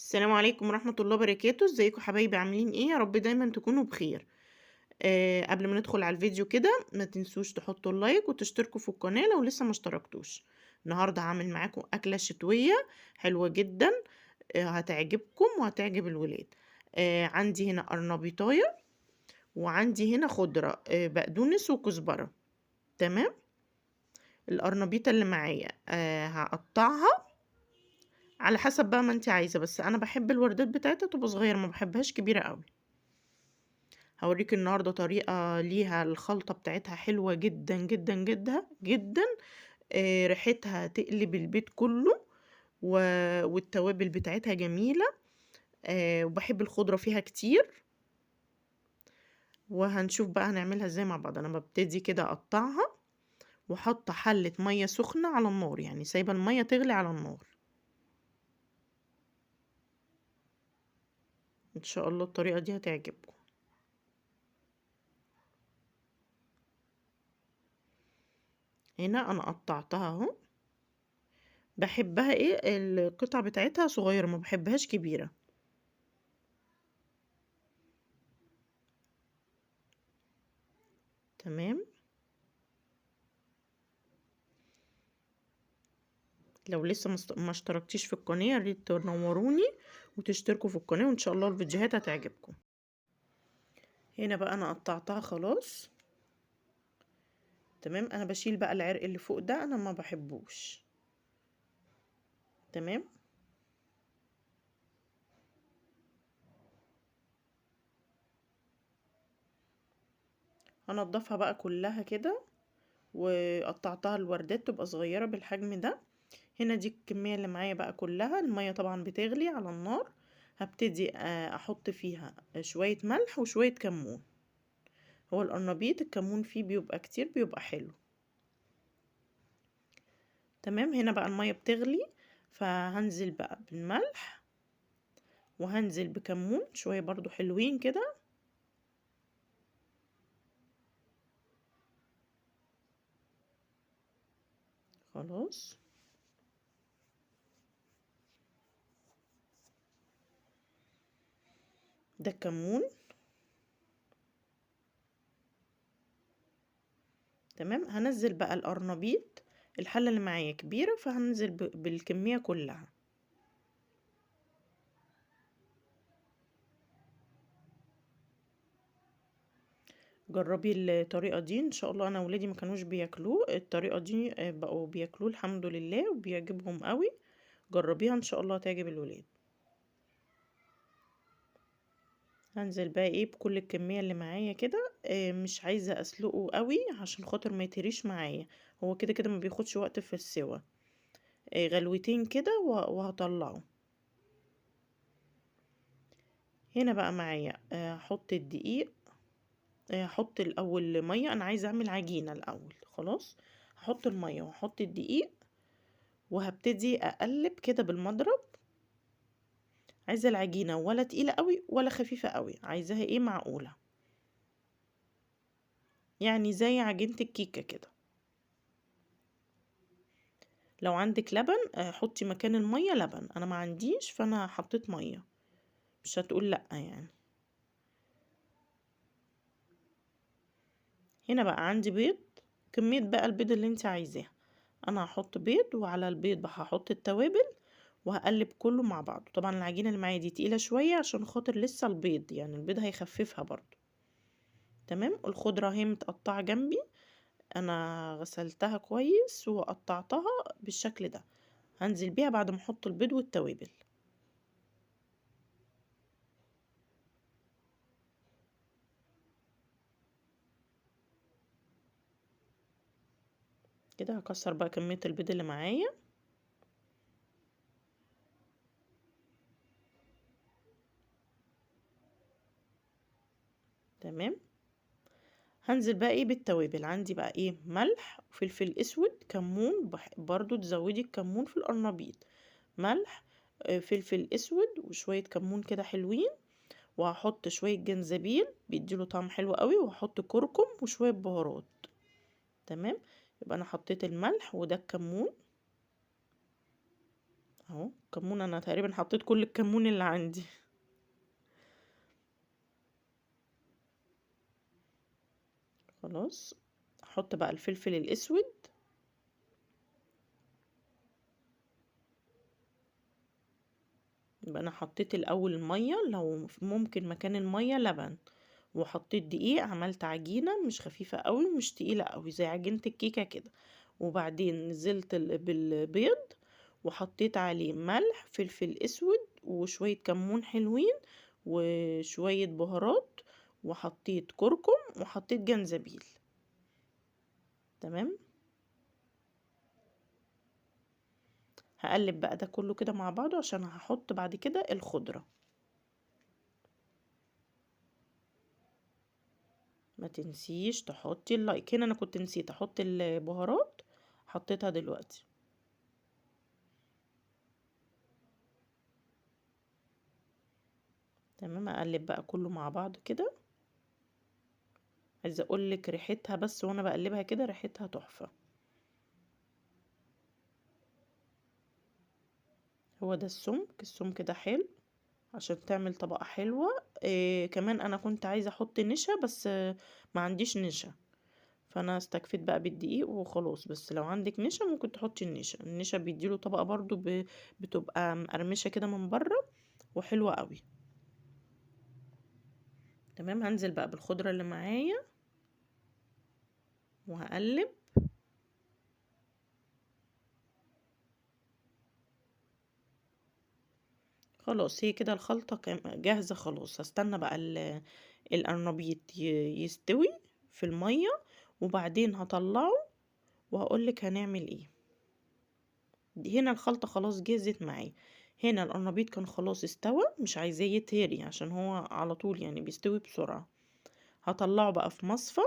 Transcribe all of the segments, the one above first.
السلام عليكم ورحمة الله وبركاته، ازيكم حبايبي عاملين ايه؟ يا رب دايما تكونوا بخير. قبل ما ندخل على الفيديو كده ما تنسوش تحطوا اللايك وتشتركوا في القناة لو لسه ما اشتركتوش. النهاردة هعمل معاكم أكلة شتوية حلوة جدا. هتعجبكم وهتعجب الولاد. عندي هنا قرنبيطاية، وعندي هنا خضرة، بقدونس وكزبرة. تمام. القرنبيطة اللي معايا هقطعها على حسب بقى ما انت عايزة، بس انا بحب الوردات بتاعتها تبقى صغيرة، ما بحبهاش كبيرة قوي. هوريك النهاردة طريقة ليها، الخلطة بتاعتها حلوة جدا جدا جدا جدا. ريحتها تقلب البيت كله. و... والتوابل بتاعتها جميلة. وبحب الخضرة فيها كتير. وهنشوف بقى هنعملها ازاي مع بعض. انا ببتدي كده اقطعها واحط حلة مية سخنة على النار، يعني سايبة المية تغلي على النار. ان شاء الله الطريقة دي هتعجبكم. هنا انا قطعتها اهو. بحبها ايه القطع بتاعتها صغيرة، ما بحبهاش كبيرة. تمام. لو لسه ما اشتركتيش في القناة يا ريت تنوروني وتشتركوا في القناة، وان شاء الله الفيديوهات هتعجبكم. هنا بقى انا قطعتها خلاص. تمام. انا بشيل بقى العرق اللي فوق ده، انا ما بحبوش. تمام. هنضفها بقى كلها كده. وقطعتها الوردات تبقى صغيرة بالحجم ده. هنا دي الكمية اللي معايا بقى كلها. المية طبعا بتغلي على النار. هبتدي احط فيها شوية ملح وشوية كمون. هو القرنبيط الكمون فيه بيبقى كتير، بيبقى حلو. تمام. هنا بقى المية بتغلي، فهنزل بقى بالملح وهنزل بكمون شوية برضو حلوين كده. خلاص. ده الكمون. تمام. هنزل بقى القرنبيط. الحلة اللي معايا كبيرة، فهنزل بالكمية كلها. جربي الطريقة دي ان شاء الله. انا ولادي ما كانوش بياكلوه الطريقة دي، بقوا بياكلوه الحمد لله وبيعجبهم قوي. جربيها ان شاء الله هتعجب الولاد. هنزل بقى ايه بكل الكمية اللي معايا كده. مش عايزة اسلقه قوي عشان خاطر ما يتهريش معايا. هو كده كده ما بياخدش وقت في السوا. غلوتين كده وهطلعه. هنا بقى معايا هحط الدقيق. هحط الاول مية، انا عايزة اعمل عجينة الاول. خلاص. هحط المية وهحط الدقيق. وهبتدي اقلب كده بالمضرب. عايزة العجينة ولا تقيلة قوي ولا خفيفة قوي، عايزاها ايه معقولة. يعني زي عجينة الكيكة كده. لو عندك لبن حطي مكان المية لبن. انا ما عنديش فانا حطيت مية. مش هتقول لا يعني. هنا بقى عندي بيض. كمية بقى البيض اللي انت عايزاها. انا هحط بيض، وعلى البيض بقى هحط التوابل. وهقلب كله مع بعض. طبعا العجينة اللي معايا دي تقيلة شوية عشان خاطر لسه البيض، يعني البيض هيخففها برضو. تمام. الخضرة هي متقطعة جنبي. انا غسلتها كويس وقطعتها بالشكل ده. هنزل بيها بعد ما احط البيض والتوابل. كده هكسر بقى كمية البيض اللي معايا. تمام. هنزل بقى ايه بالتوابل. عندي بقى ايه ملح وفلفل اسود كمون، برضو تزودي الكمون في القرنبيط. ملح، فلفل اسود وشوية كمون كده حلوين. وهحط شوية جنزبيل بيديله طعم حلو قوي، وهحط كركم وشوية بهارات. تمام. يبقى انا حطيت الملح وده الكمون اهو. كمون، انا تقريبا حطيت كل الكمون اللي عندي. خلاص احط بقى الفلفل الاسود. يبقى انا حطيت الاول الميه، لو ممكن مكان الميه لبن، وحطيت دقيق، عملت عجينه مش خفيفه قوي مش تقيله قوي زي عجينه الكيكه كده. وبعدين نزلت بالبيض، وحطيت عليه ملح، فلفل اسود، وشويه كمون حلوين، وشويه بهارات، وحطيت كركم، وحطيت جنزبيل. تمام. هقلب بقى ده كله كده مع بعضه عشان هحط بعد كده الخضره. ما تنسيش تحطي اللايك. هنا انا كنت نسيت احط البهارات، حطيتها دلوقتي. تمام. اقلب بقى كله مع بعض كده. عايزه اقولك ريحتها بس وانا بقلبها كده ريحتها تحفه. هو ده السمك ده حلو عشان تعمل طبقه حلوه. كمان انا كنت عايزه احط نشا بس ما عنديش نشا، فانا استكفيت بقى بالدقيق وخلاص. بس لو عندك نشا ممكن تحطي النشا بيديله طبقه برضو بتبقى مقرمشه كده من بره وحلوه قوي. تمام. هنزل بقى بالخضره اللي معايا وهقلب. خلاص هي كده الخلطة جاهزة. خلاص هستنى بقى القرنبيط يستوي في المية، وبعدين هطلعه وهقولك هنعمل ايه. هنا الخلطة خلاص جهزت معايا. هنا القرنبيط كان خلاص استوى، مش عايزاه يتهري عشان هو على طول يعني بيستوي بسرعة. هطلعه بقى في مصفى.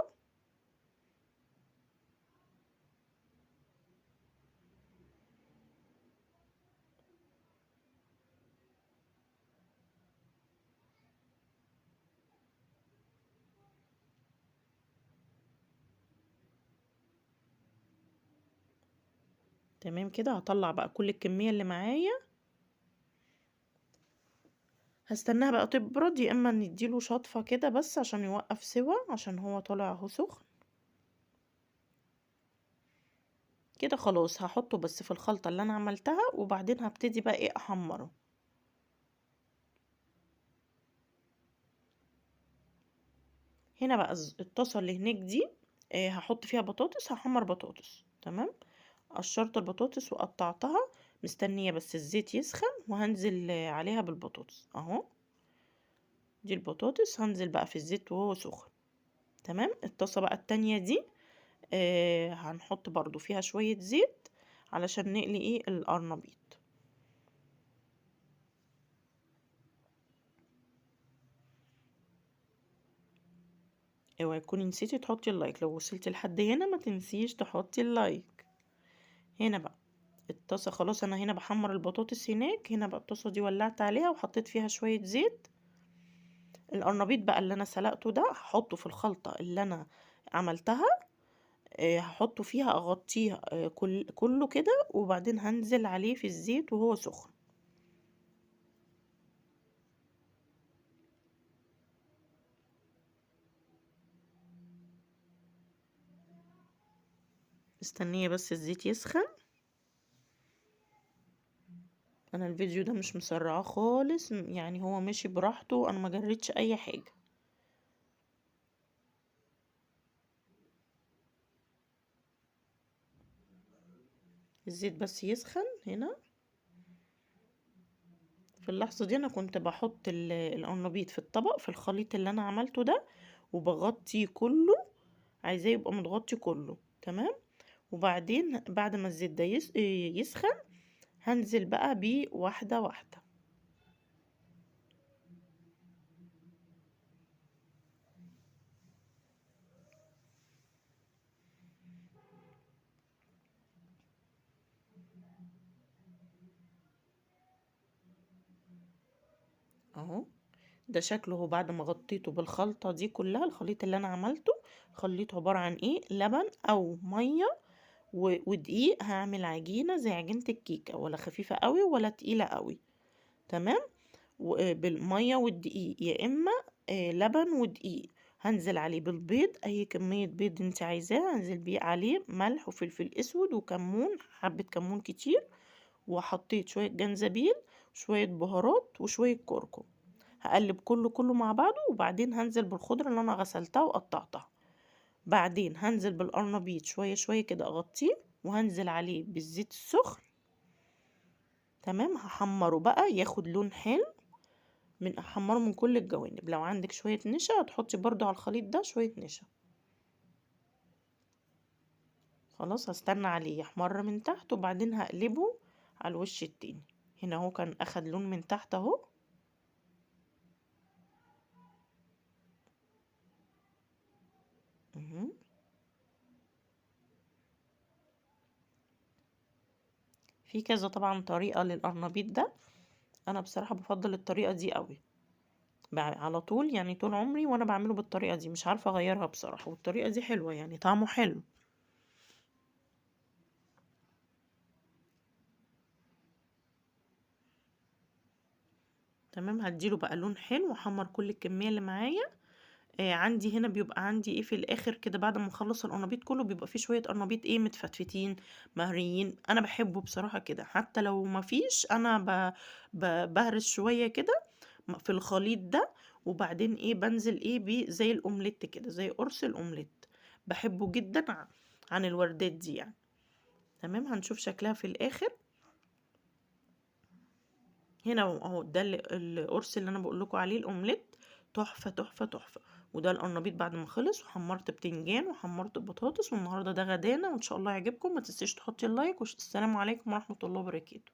تمام كده. هطلع بقى كل الكمية اللي معايا، هستناها بقى تبرد، يا اما نديله شطفة كده بس عشان يوقف سوا عشان هو طالع اهو سخن كده. خلاص هحطه بس في الخلطة اللي انا عملتها، وبعدين هبتدي بقى ايه احمره. هنا بقى الطاسة اللي هناك دي هحط فيها بطاطس، هحمر بطاطس. تمام. قشرت البطاطس وقطعتها، مستنية بس الزيت يسخن وهنزل عليها بالبطاطس اهو. دي البطاطس هنزل بقى في الزيت وهو سخن. تمام. الطاسة بقى التانية دي هنحط برضو فيها شوية زيت علشان نقلي ايه القرنبيط. اوعي تكوني نسيتي تحطي اللايك. لو وصلتي لحد هنا ما تنسيش تحطي اللايك. هنا بقى الطاسة خلاص، انا هنا بحمر البطاطس هناك. هنا بقى الطاسة دي ولعت عليها وحطيت فيها شوية زيت. القرنبيط بقى اللي انا سلقته ده هحطه في الخلطة اللي انا عملتها. هحطه فيها اغطيها كله كده، وبعدين هنزل عليه في الزيت وهو سخن. مستنية بس الزيت يسخن. انا الفيديو ده مش مسرعاه خالص يعني، هو ماشي براحته، انا ما جريتش اي حاجة. الزيت بس يسخن هنا. في اللحظة دي انا كنت بحط القرنبيط في الطبق في الخليط اللي انا عملته ده، وبغطيه كله. عايزاه يبقى متغطي كله. تمام. وبعدين بعد ما الزيت ده يسخن، هنزل بقى بيه واحدة واحدة اهو. ده شكله هو بعد ما غطيته بالخلطة دي كلها. الخليط اللي انا عملته خليط عبارة عن ايه، لبن او مية ودقيق. هعمل عجينة زي عجينة الكيكة، ولا خفيفة قوي ولا تقيلة قوي. تمام. بالمية والدقيق، يا اما لبن ودقيق. هنزل عليه بالبيض، اي كمية بيض انت عايزاه هنزل بيه عليه، ملح وفلفل اسود وكمون، حبة كمون كتير، وحطيت شوية جنزبيل وشوية بهارات وشوية كركم. هقلب كله مع بعضه، وبعدين هنزل بالخضرة اللي انا غسلتها وقطعتها. بعدين هنزل بالقرنبيط شوية شوية كده اغطيه، وهنزل عليه بالزيت السخن. تمام. هحمره بقى ياخد لون حلو، احمره من كل الجوانب. لو عندك شوية نشا هتحطي برضو على الخليط ده شوية نشا. خلاص، هستنى عليه يحمر من تحت، وبعدين هقلبه على الوش التاني. هنا هو كان اخد لون من تحت اهو. مهم. في كذا طبعا طريقة للقرنبيط ده، انا بصراحة بفضل الطريقة دي قوي. على طول يعني، طول عمري وانا بعمله بالطريقة دي، مش عارفة اغيرها بصراحة، والطريقة دي حلوة يعني، طعمه حلو. تمام. هديله بقى لون حلو، واحمر كل الكمية اللي معايا. عندي هنا بيبقى عندي ايه في الاخر كده، بعد ما اخلص القرنبيط كله بيبقى فيه شوية قرنبيط ايه متفتفتين مهريين. انا بحبه بصراحة كده، حتى لو ما فيش انا بهرس شوية كده في الخليط ده. وبعدين ايه بنزل ايه بيه زي الاومليت كده، زي قرص الاومليت. بحبه جدا عن الوردات دي يعني. تمام. هنشوف شكلها في الاخر. هنا اهو ده القرص اللي انا بقول لكم عليه الاومليت. تحفه تحفه تحفه. وده القرنبيط بعد ما خلص، وحمرت بتنجان وحمرت بطاطس، والنهارده ده غدانا، وان شاء الله يعجبكم. ما تنسيش تحطي اللايك، والسلام عليكم ورحمه الله وبركاته.